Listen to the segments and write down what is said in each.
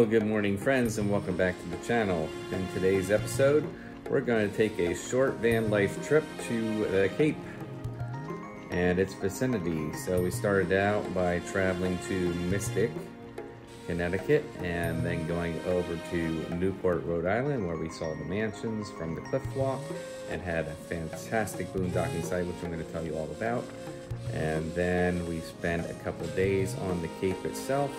Hello, good morning friends, and welcome back to the channel. In today's episode, we're going to take a short van life trip to the Cape and its vicinity. So we started out by traveling to Mystic, Connecticut, and then going over to Newport, Rhode Island, where we saw the mansions from the cliff walk and had a fantastic boondocking site, which I'm going to tell you all about. And then we spent a couple days on the Cape itself,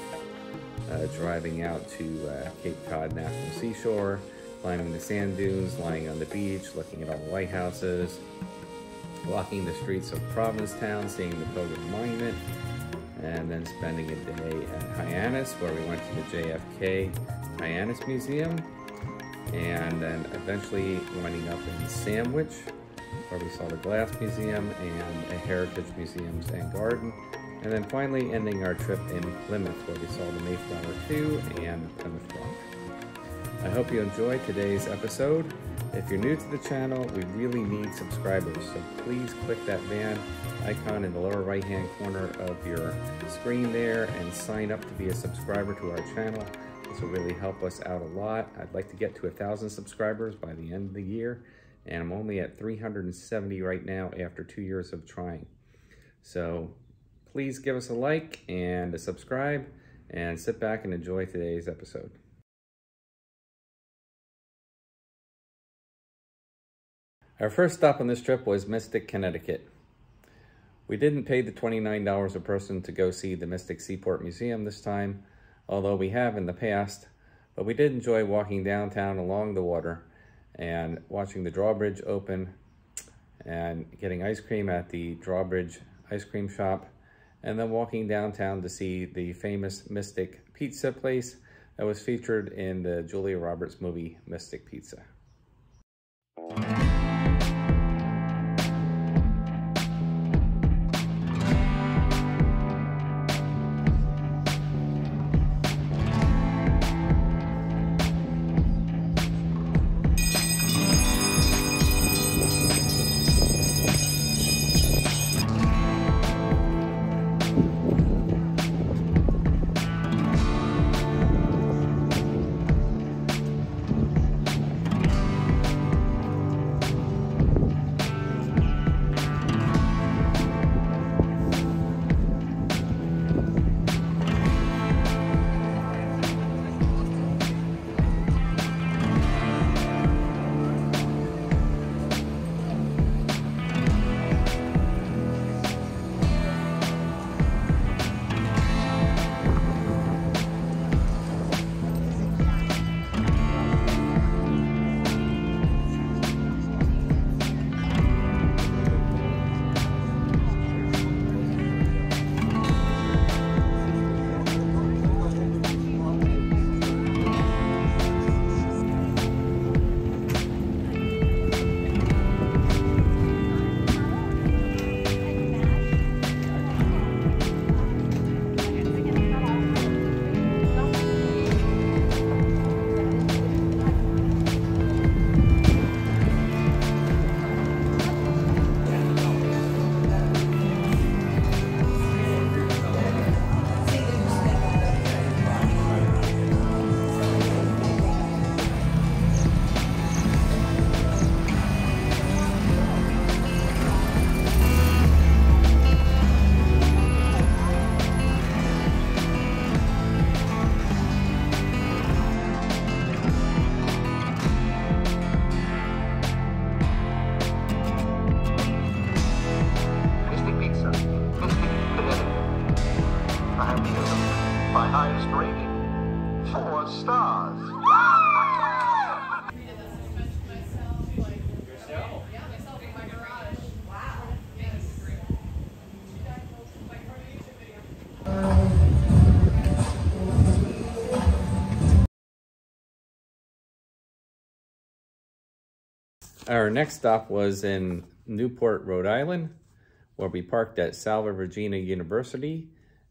driving out to Cape Cod National Seashore, climbing the sand dunes, lying on the beach, looking at all the lighthouses, walking the streets of Provincetown, seeing the Pilgrim Monument, and then spending a day at Hyannis, where we went to the JFK Hyannis Museum, and then eventually winding up in Sandwich, where we saw the Glass Museum and a Heritage Museums and Garden, and then finally ending our trip in Plymouth, where we saw the Mayflower 2 and Plymouth Rock. I hope you enjoyed today's episode. If you're new to the channel, we really need subscribers, so please click that van icon in the lower right hand corner of your screen there and sign up to be a subscriber to our channel. This will really help us out a lot. I'd like to get to 1,000 subscribers by the end of the year, and I'm only at 370 right now after 2 years of trying. So please give us a like and a subscribe, and sit back and enjoy today's episode. Our first stop on this trip was Mystic, Connecticut. We didn't pay the $29 a person to go see the Mystic Seaport Museum this time, although we have in the past, but we did enjoy walking downtown along the water and watching the drawbridge open and getting ice cream at the drawbridge ice cream shop, and then walking downtown to see the famous Mystic Pizza place that was featured in the Julia Roberts movie, Mystic Pizza. Our next stop was in Newport, Rhode Island, where we parked at Salve Regina University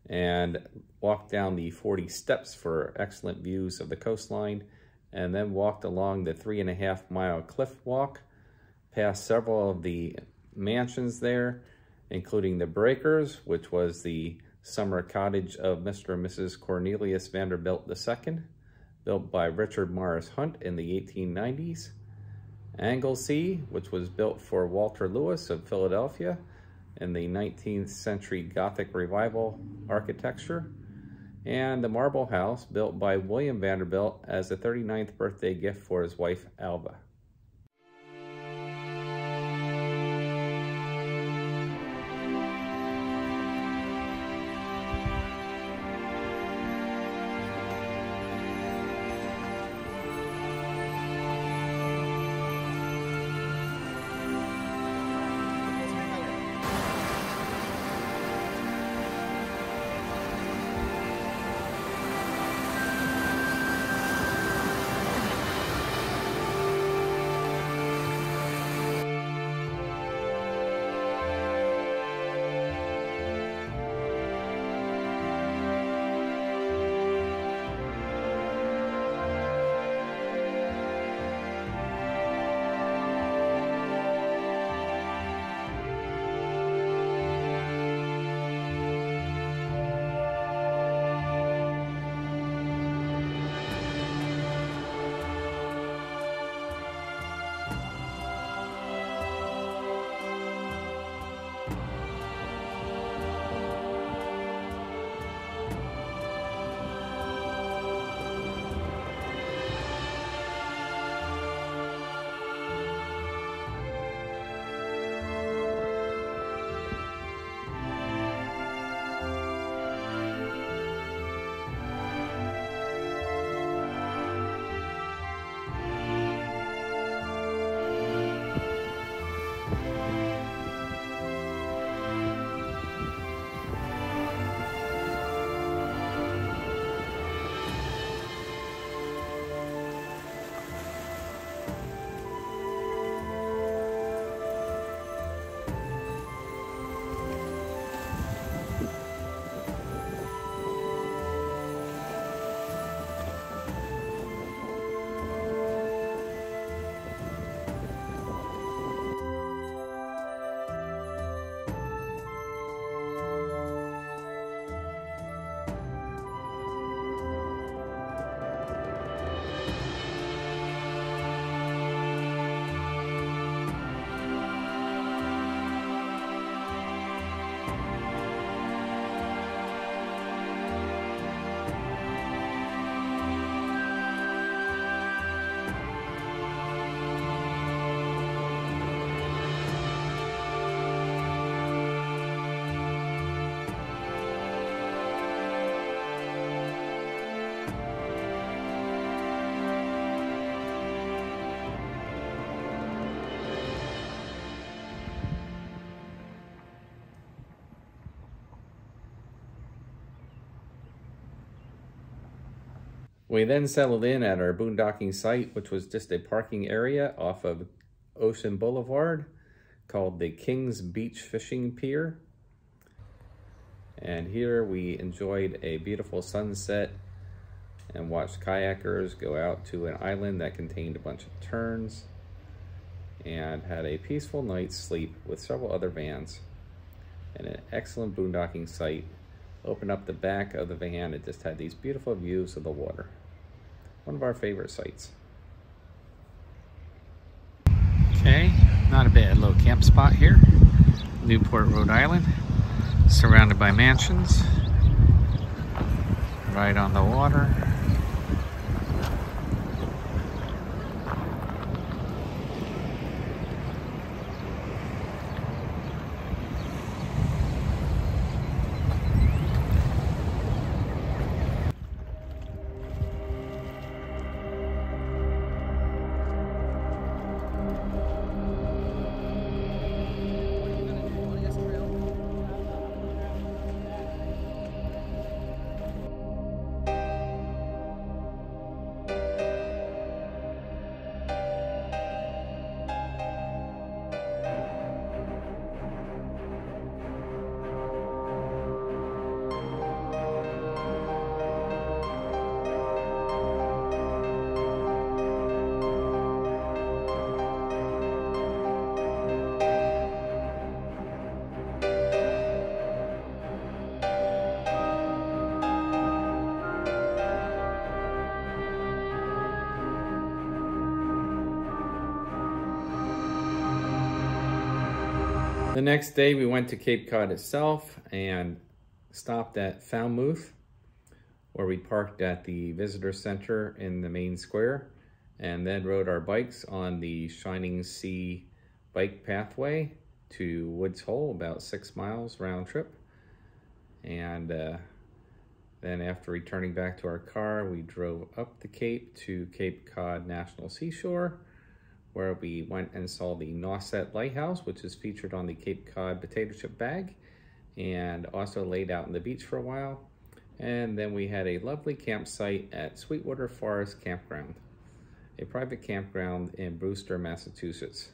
and walked down the 40 steps for excellent views of the coastline, and then walked along the 3.5-mile cliff walk, past several of the mansions there, including the Breakers, which was the summer cottage of Mr. and Mrs. Cornelius Vanderbilt II, built by Richard Morris Hunt in the 1890s. Anglesey, which was built for Walter Lewis of Philadelphia in the 19th century Gothic Revival architecture. And the Marble House, built by William Vanderbilt as a 39th birthday gift for his wife, Alva. We then settled in at our boondocking site, which was just a parking area off of Ocean Boulevard called the Kings Beach Fishing Pier. And here we enjoyed a beautiful sunset and watched kayakers go out to an island that contained a bunch of terns and had a peaceful night's sleep with several other vans. And an excellent boondocking site. Open up the back of the van, it just had these beautiful views of the water. One of our favorite sites. Okay, not a bad little camp spot here. Newport, Rhode Island. Surrounded by mansions. Right on the water. The next day we went to Cape Cod itself and stopped at Falmouth, where we parked at the visitor center in the main square, and then rode our bikes on the Shining Sea bike pathway to Woods Hole, about 6 miles round trip. And then after returning back to our car, we drove up the Cape to Cape Cod National Seashore, where we went and saw the Nauset lighthouse, which is featured on the Cape Cod potato chip bag, and also laid out on the beach for a while. And then we had a lovely campsite at Sweetwater Forest Campground, a private campground in Brewster, Massachusetts.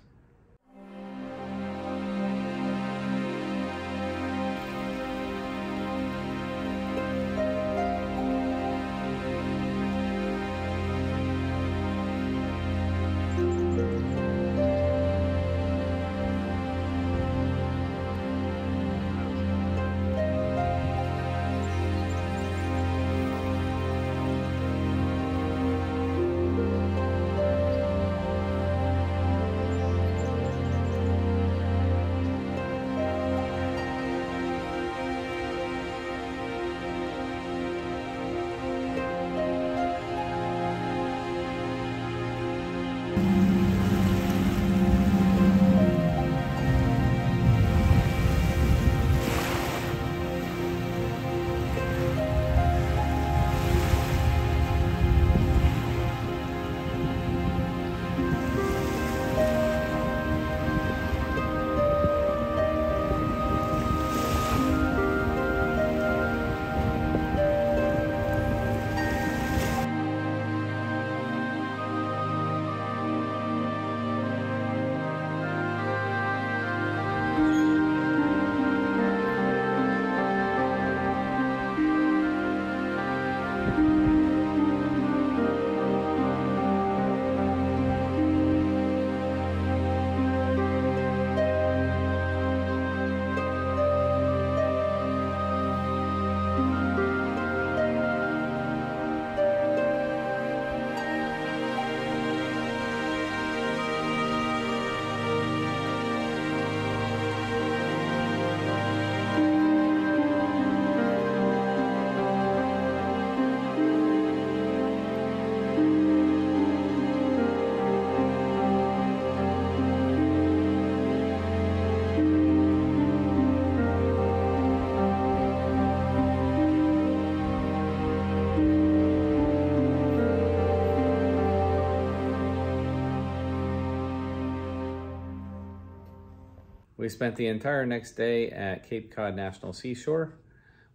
We spent the entire next day at Cape Cod National Seashore.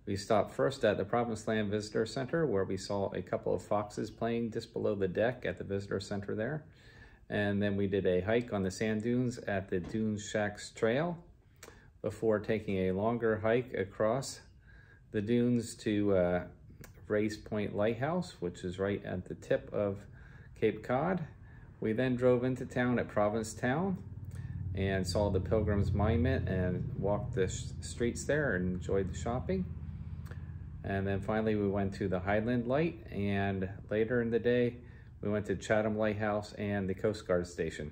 We stopped first at the Provincetown Visitor Center, where we saw a couple of foxes playing just below the deck at the visitor center there. And then we did a hike on the sand dunes at the Dune Shacks Trail before taking a longer hike across the dunes to Race Point Lighthouse, which is right at the tip of Cape Cod. We then drove into town at Provincetown and saw the Pilgrims Monument and walked the streets there and enjoyed the shopping. And then finally we went to the Highland Light, and later in the day we went to Chatham Lighthouse and the Coast Guard Station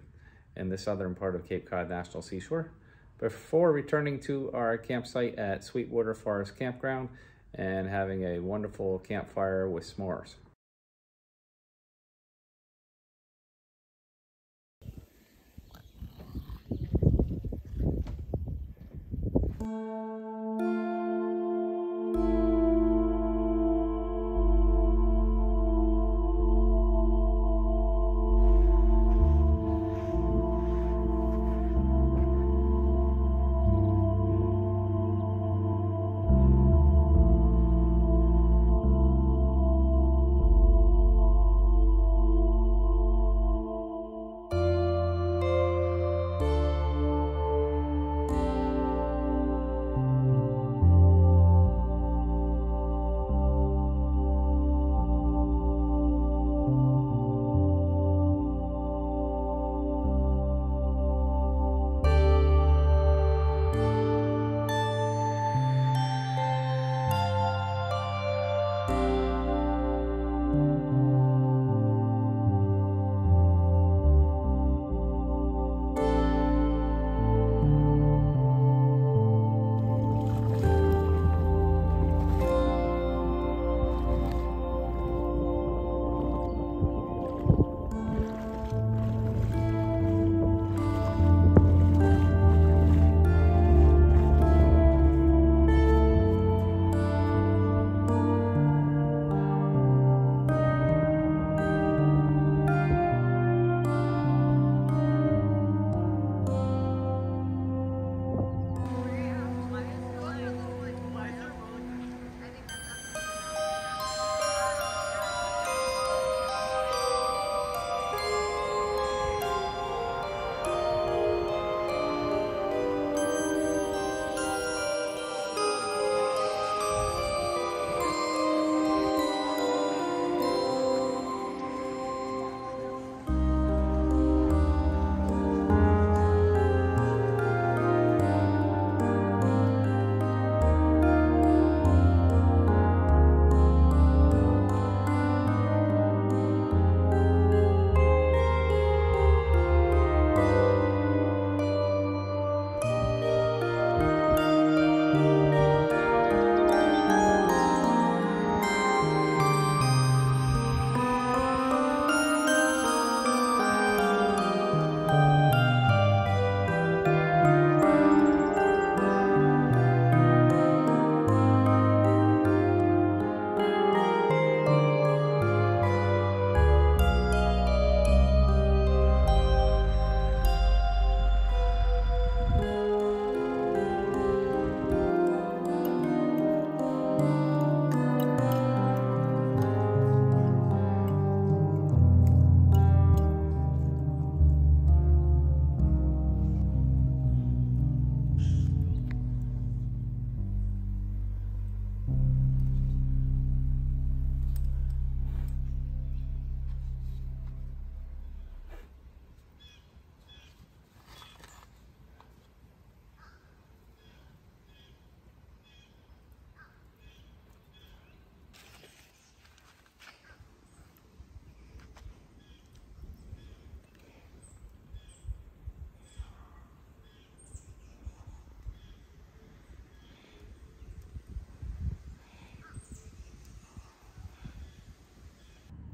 in the southern part of Cape Cod National Seashore, before returning to our campsite at Sweetwater Forest Campground and having a wonderful campfire with s'mores.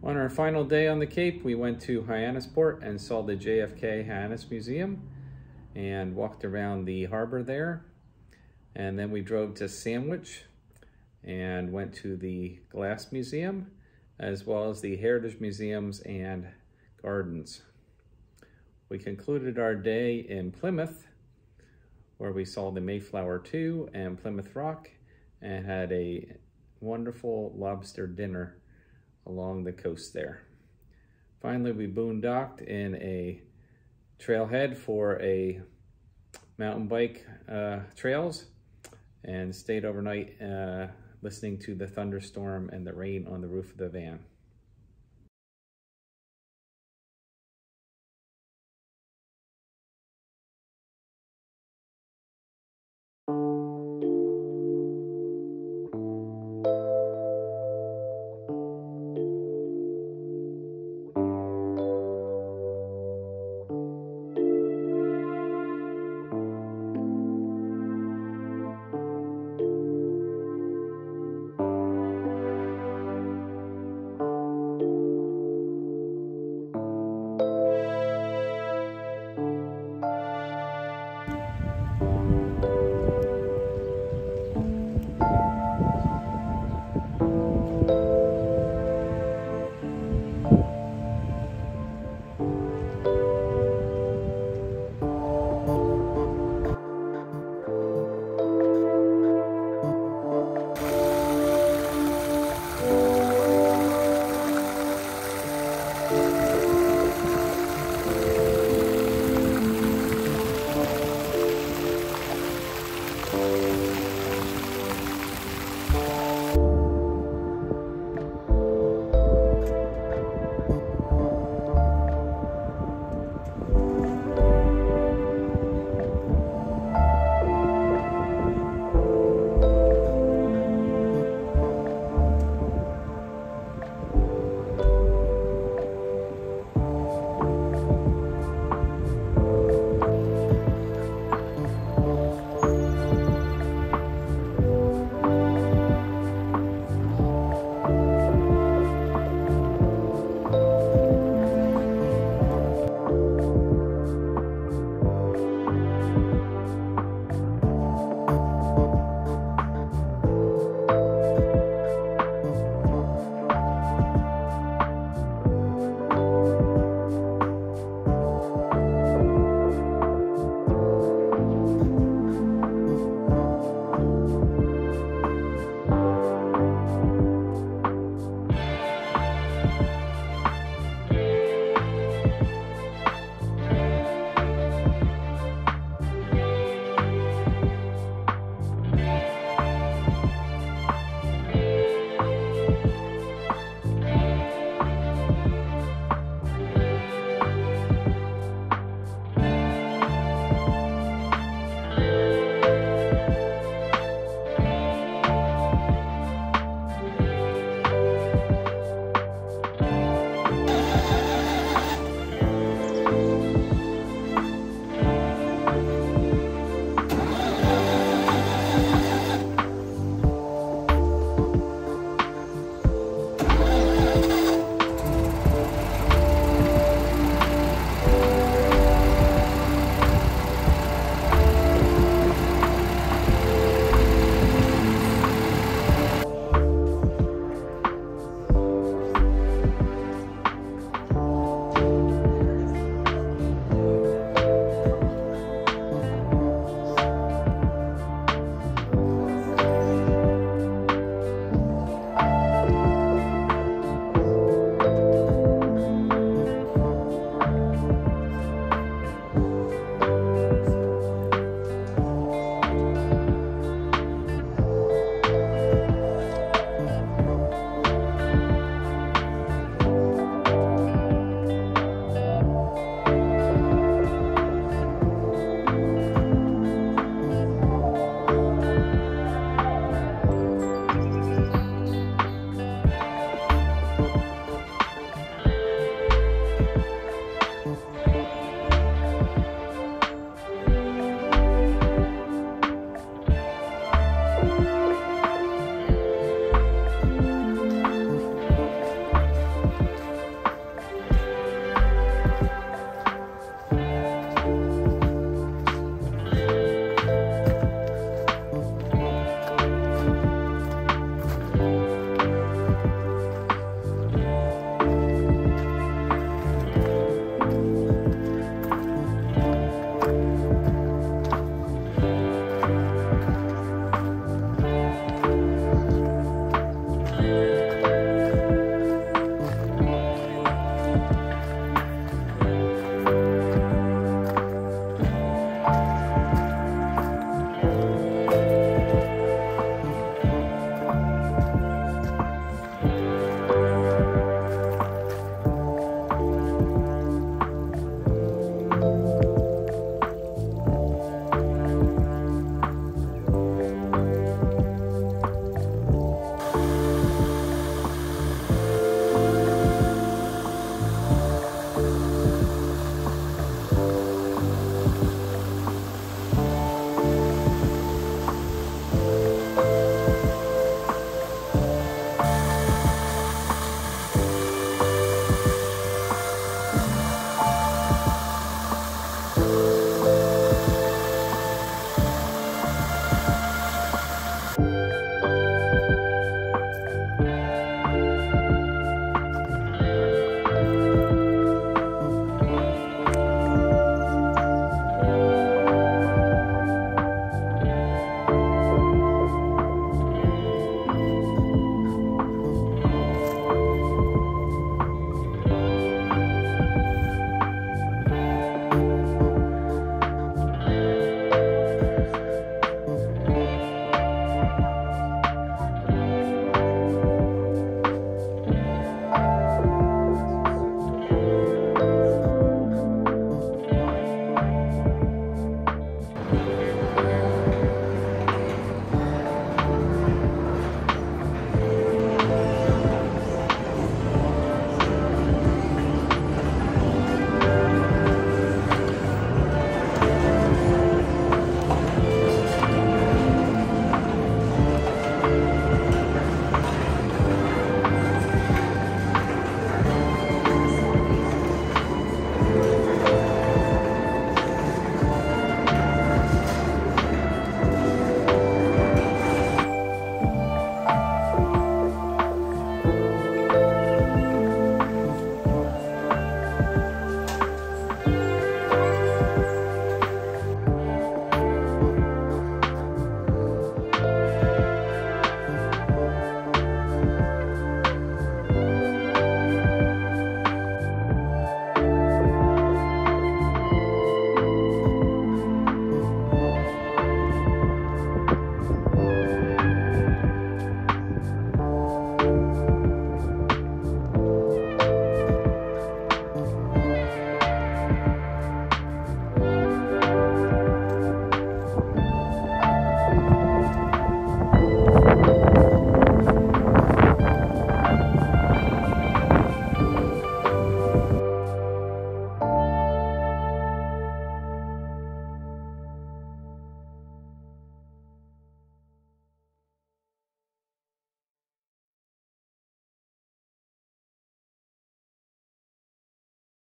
On our final day on the Cape, we went to Hyannis Port and saw the JFK Hyannis Museum and walked around the harbor there. And then we drove to Sandwich and went to the Glass Museum, as well as the Heritage Museums and Gardens. We concluded our day in Plymouth, where we saw the Mayflower 2 and Plymouth Rock, and had a wonderful lobster dinner along the coast there. Finally, we boondocked in a trailhead for a mountain bike trails and stayed overnight listening to the thunderstorm and the rain on the roof of the van.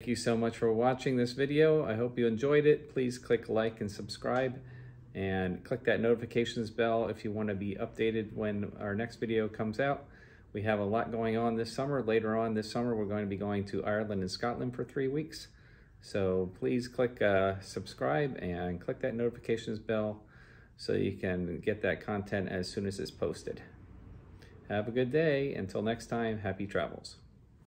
Thank you so much for watching this video. I hope you enjoyed it. Please click like and subscribe, and click that notifications bell if you want to be updated when our next video comes out. We have a lot going on this summer. Later on this summer, we're going to be going to Ireland and Scotland for 3 weeks. So please click subscribe and click that notifications bell so you can get that content as soon as it's posted. Have a good day. Until next time, happy travels.